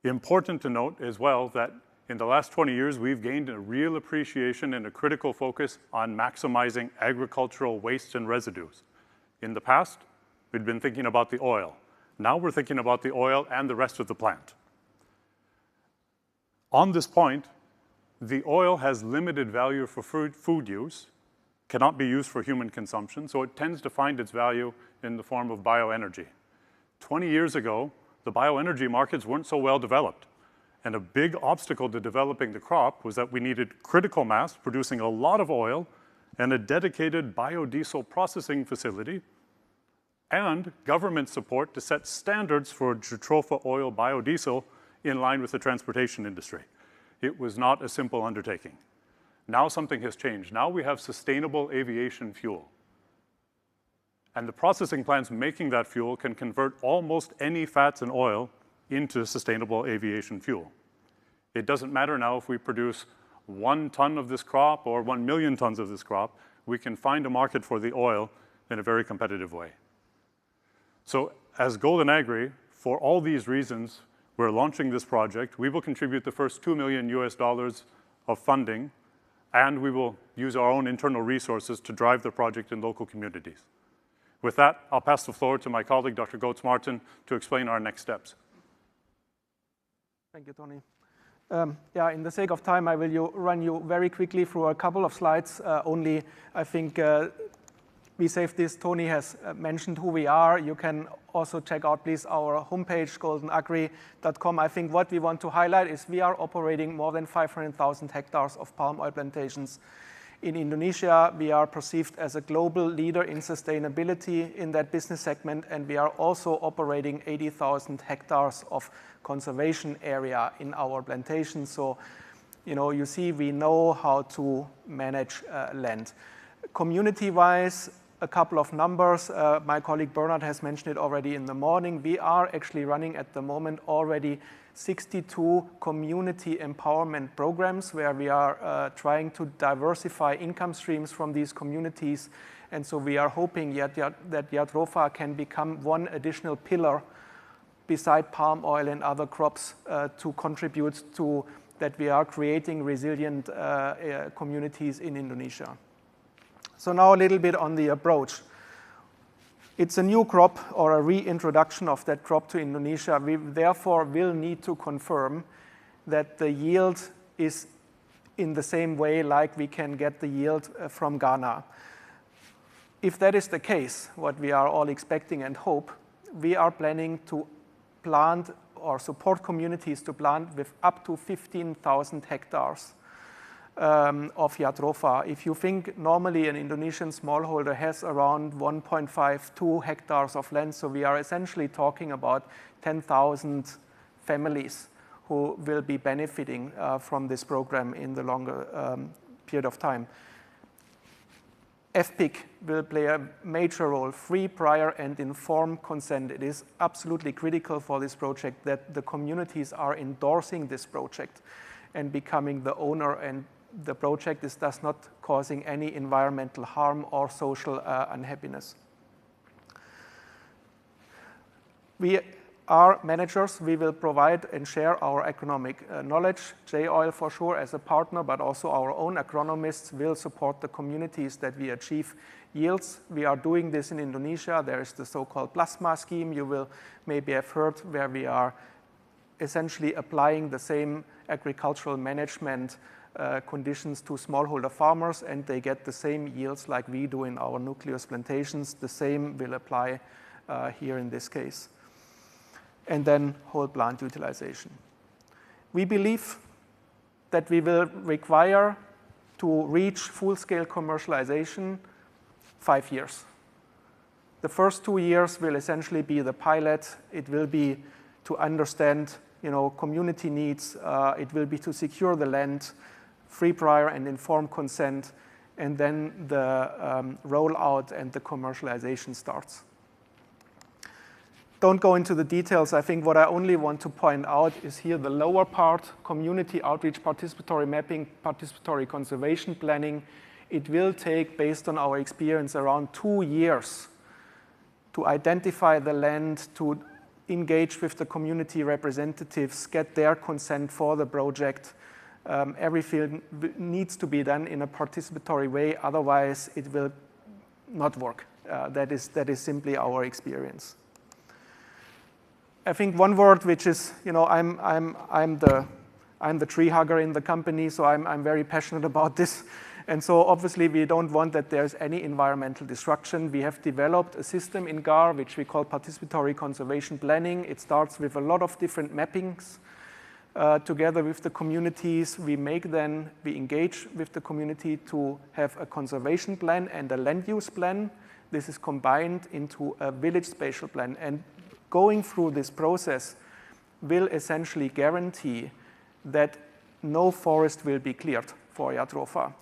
I: Important to note as well that in the last 20 years, we've gained a real appreciation and a critical focus on maximizing agricultural wastes and residues. In the past, we'd been thinking about the oil. Now we're thinking about the oil and the rest of the plant. On this point, the oil has limited value for food use, cannot be used for human consumption, so it tends to find its value in the form of bioenergy. 20 years ago, the bioenergy markets weren't so well developed. And a big obstacle to developing the crop was that we needed critical mass producing a lot of oil and a dedicated biodiesel processing facility and government support to set standards for jatropha oil biodiesel in line with the transportation industry. It was not a simple undertaking. Now something has changed. Now we have sustainable aviation fuel. And the processing plants making that fuel can convert almost any fats and oil into sustainable aviation fuel. It doesn't matter now if we produce 1 ton of this crop or 1 million tons of this crop, we can find a market for the oil in a very competitive way. So as Golden Agri, for all these reasons, we're launching this project. We will contribute the first $2 million of funding, and we will use our own internal resources to drive the project in local communities. With that, I'll pass the floor to my colleague, Dr. Götz Martin, to explain our next steps.
J: Thank you, Tony. In the sake of time, I will run you very quickly through a couple of slides. Only, I think, we saved this. Tony has mentioned who we are. You can also check out, please, our homepage, goldenagri.com. I think what we want to highlight is we are operating more than 500,000 hectares of palm oil plantations in Indonesia. We are perceived as a global leader in sustainability in that business segment, and we are also operating 80,000 hectares of conservation area in our plantation. So, you see, we know how to manage land. Community-wise, a couple of numbers. My colleague Bernard has mentioned it already in the morning. We are actually running at the moment already 62 community empowerment programs where we are trying to diversify income streams from these communities. And so we are hoping that jatropha can become one additional pillar beside palm oil and other crops to contribute to that we are creating resilient communities in Indonesia. So now a little bit on the approach. It's a new crop or a reintroduction of that crop to Indonesia. We therefore will need to confirm that the yield is in the same way like we can get the yield from Ghana. If that is the case, what we are all expecting and hope, we are planning to plant or support communities to plant with up to 15,000 hectares of Jatropha. If you think normally an Indonesian smallholder has around 1.52 hectares of land, so we are essentially talking about 10,000 families who will be benefiting from this program in the longer period of time. FPIC will play a major role, free, prior, and informed consent. It is absolutely critical for this project that the communities are endorsing this project and becoming the owner, and the project is thus not causing any environmental harm or social unhappiness. We are managers. We will provide and share our economic knowledge. J-Oil for sure as a partner, but also our own agronomists will support the communities that we achieve yields. We are doing this in Indonesia. There is the so-called plasma scheme you will maybe have heard, where we are essentially applying the same agricultural management conditions to smallholder farmers, and they get the same yields like we do in our nucleus plantations. The same will apply here in this case. And then whole plant utilization. We believe that we will require to reach full-scale commercialization 5 years. The first 2 years will essentially be the pilot. It will be to understand, community needs. It will be to secure the land, free, prior, and informed consent, and then the rollout and the commercialization starts. Don't go into the details. I think what I only want to point out is here the lower part, community outreach, participatory mapping, participatory conservation planning. It will take, based on our experience, around 2 years to identify the land, to engage with the community representatives, get their consent for the project. Everything needs to be done in a participatory way, otherwise it will not work. That is simply our experience. I think one word which is, I'm the tree hugger in the company, so I'm very passionate about this. And so obviously we don't want that there's any environmental destruction. We have developed a system in GAR which we call participatory conservation planning. It starts with a lot of different mappings. Together with the communities, we engage with the community to have a conservation plan and a land use plan. This is combined into a village spatial plan. And going through this process will essentially guarantee that no forest will be cleared for Jatropha.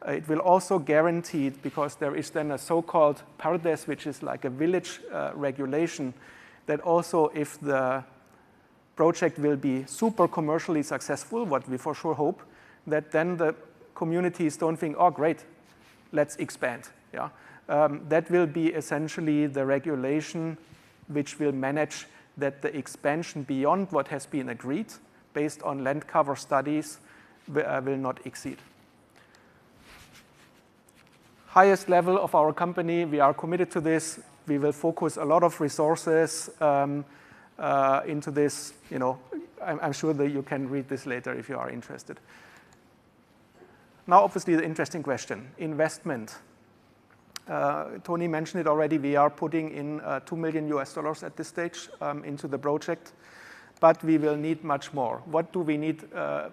J: It will also guarantee, because there is then a so-called Perdes, which is like a village regulation, that also if the project will be super commercially successful, what we for sure hope, that then the communities don't think, oh great, let's expand. Yeah? That will be essentially the regulation which will manage that the expansion beyond what has been agreed based on land cover studies will not exceed. Highest level of our company, we are committed to this. We will focus a lot of resources into this. I'm sure that you can read this later if you are interested. Now, obviously, the interesting question, investment. Tony mentioned it already. We are putting in $2 million at this stage into the project, but we will need much more. What do we need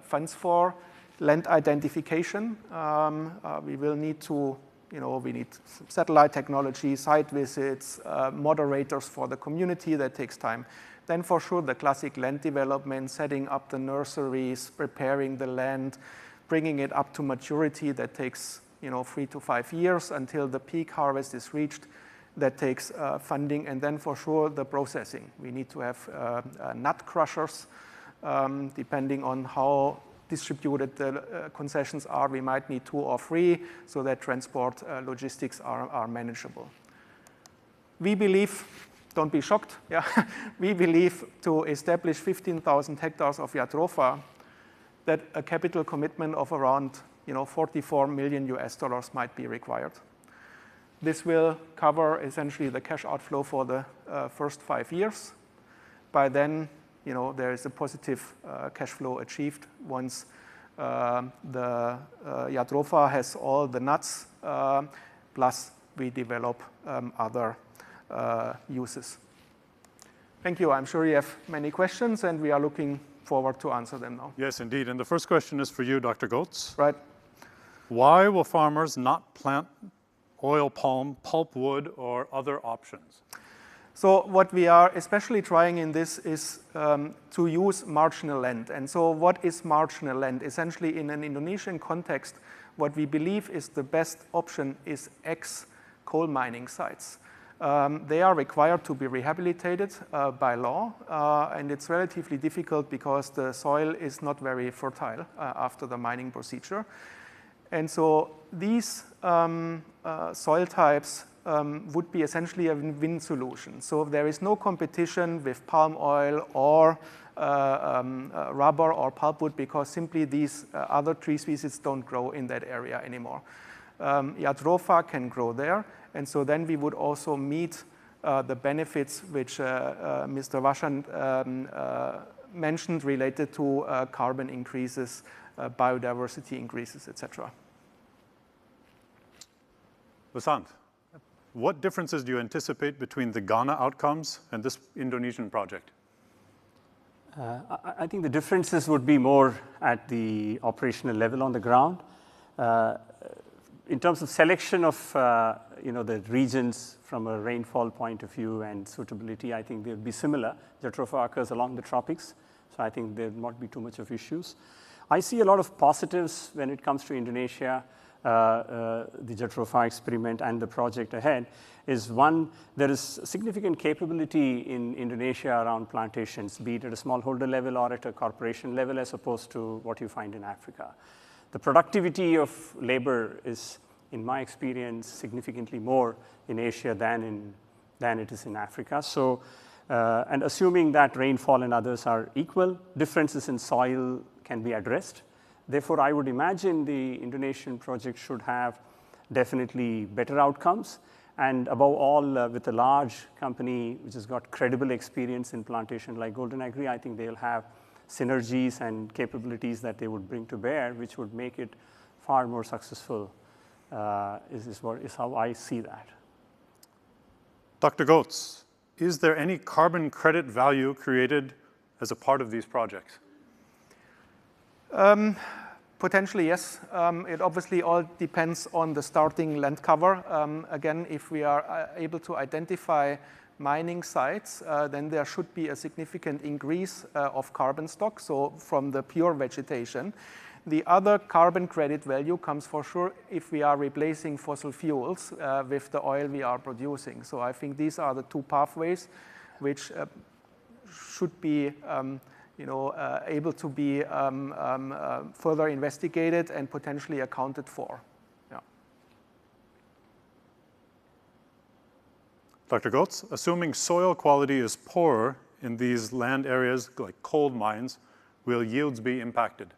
J: funds for? Land identification. We will need to, we need satellite technology, site visits, moderators for the community. That takes time. Then for sure, the classic land development, setting up the nurseries, preparing the land, bringing it up to maturity. That takes 3 to 5 years until the peak harvest is reached. That takes funding. And then for sure, the processing. We need to have nut crushers. Depending on how distributed the concessions are, we might need 2 or 3 so that transport logistics are manageable. We believe, don't be shocked, yeah, we believe to establish 15,000 hectares of Jatropha that a capital commitment of around $44 million might be required. This will cover essentially the cash outflow for the first 5 years. By then, there is a positive cash flow achieved once the Jatropha has all the nuts, plus we develop other uses. Thank you. I'm sure you have many questions, and we are looking forward to answer them now.
I: Yes, indeed. And the first question is for you, Dr. Götz.
J: Right.
I: Why will farmers not plant oil palm, pulpwood, or other options?
J: So what we are especially trying in this is to use marginal land. And so what is marginal land? Essentially, in an Indonesian context, what we believe is the best option is ex-coal mining sites. They are required to be rehabilitated by law, and it's relatively difficult because the soil is not very fertile after the mining procedure. And so these soil types would be essentially a win-win solution. So there is no competition with palm oil or rubber or pulpwood because simply these other tree species don't grow in that area anymore. Jatropha can grow there, and so then we would also meet the benefits which Mr. Vaschand mentioned related to carbon increases, biodiversity increases, etc.
I: Vasant, what differences do you anticipate between the Ghana outcomes and this Indonesian project?
H: I think the differences would be more at the operational level on the ground. In terms of selection of the regions from a rainfall point of view and suitability, I think they would be similar. Jatropha occurs along the tropics, so I think there would not be too much of issues. I see a lot of positives when it comes to Indonesia. The Jatropha experiment and the project ahead is one, there is significant capability in Indonesia around plantations, be it at a smallholder level or at a corporation level as opposed to what you find in Africa. The productivity of labor is, in my experience, significantly more in Asia than it is in Africa. So, and assuming that rainfall and others are equal, differences in soil can be addressed. Therefore, I would imagine the Indonesian project should have definitely better outcomes. And above all, with a large company which has got credible experience in plantation like Golden Agri, I think they'll have synergies and capabilities that they would bring to bear, which would make it far more successful, is how I see that.
I: Dr. Götz, is there any carbon credit value created as a part of these projects?
J: Potentially, yes. It obviously all depends on the starting land cover. Again, if we are able to identify mining sites, then there should be a significant increase of carbon stock, so from the pure vegetation. The other carbon credit value comes for sure if we are replacing fossil fuels with the oil we are producing. So I think these are the two pathways which should be able to be further investigated and potentially accounted for. Yeah.
I: Dr. Götz, assuming soil quality is poorer in these land areas like coal mines, will yields be impacted?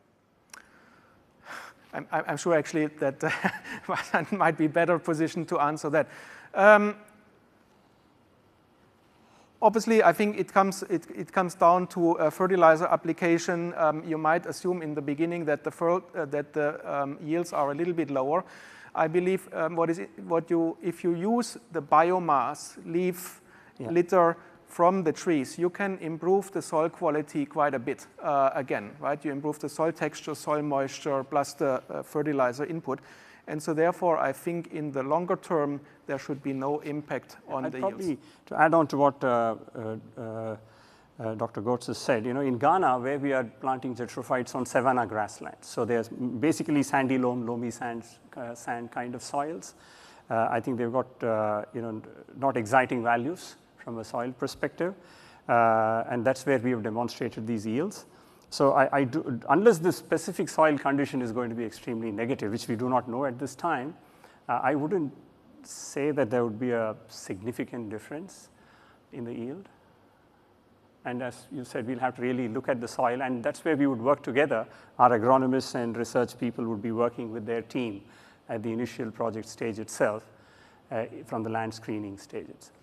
J: I'm sure actually that Vasan might be better positioned to answer that. Obviously, I think it comes down to a fertilizer application. You might assume in the beginning that the yields are a little bit lower. I believe if you use the biomass leaf litter from the trees, you can improve the soil quality quite a bit again, right? You improve the soil texture, soil moisture, plus the fertilizer input. And so therefore, I think in the longer term, there should be no impact on the yields.
H: To add on to what Dr. Götz has said, in Ghana, where we are planting jatropha, it's on savanna grassland. So there's basically sandy loam, loamy sand kind of soils. I think they've got not exciting values from a soil perspective, and that's where we have demonstrated these yields. So unless the specific soil condition is going to be extremely negative, which we do not know at this time, I wouldn't say that there would be a significant difference in the yield. And as you said, we'll have to really look at the soil, and that's where we would work together. Our agronomists and research people would be working with their team at the initial project stage itself, from the land screening stage itself.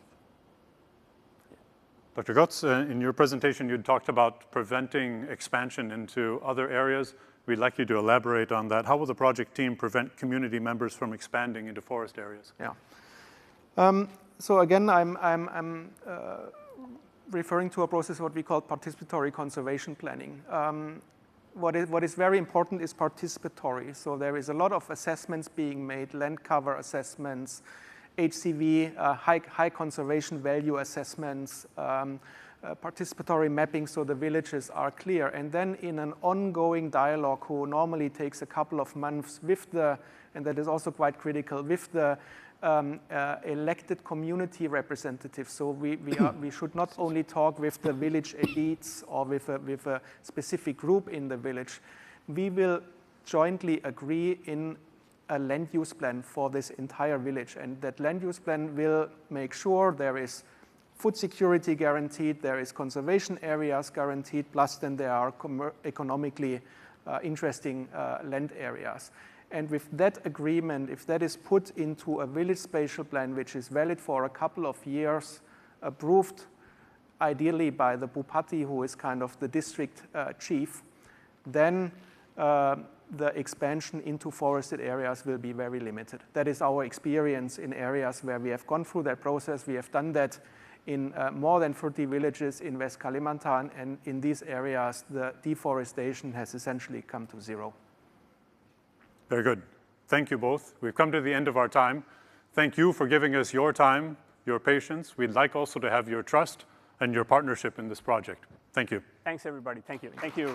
I: Dr. Götz, in your presentation, you talked about preventing expansion into other areas. We'd like you to elaborate on that. How will the project team prevent community members from expanding into forest areas?
J: Yeah. So again, I'm referring to a process what we call participatory conservation planning. what is very important is participatory. So there is a lot of assessments being made, land cover assessments, HCV, high conservation value assessments, participatory mapping so the villages are clear. And then in an ongoing dialogue who normally takes a couple of months with the, and that is also quite critical, with the elected community representatives. So we should not only talk with the village elites or with a specific group in the village. We will jointly agree in a land use plan for this entire village. And that land use plan will make sure there is food security guaranteed, there is conservation areas guaranteed, plus then there are economically interesting land areas. And with that agreement, if that is put into a village spatial plan, which is valid for a couple of years, approved ideally by the Bupati, who is kind of the district chief, then the expansion into forested areas will be very limited. That is our experience in areas where we have gone through that process. We have done that in more than 30 villages in West Kalimantan, and in these areas, the deforestation has essentially come to zero.
I: Very good. Thank you both. We've come to the end of our time. Thank you for giving us your time, your patience. We'd like also to have your trust and your partnership in this project. Thank you.
H: Thanks, everybody. Thank you. Thank you.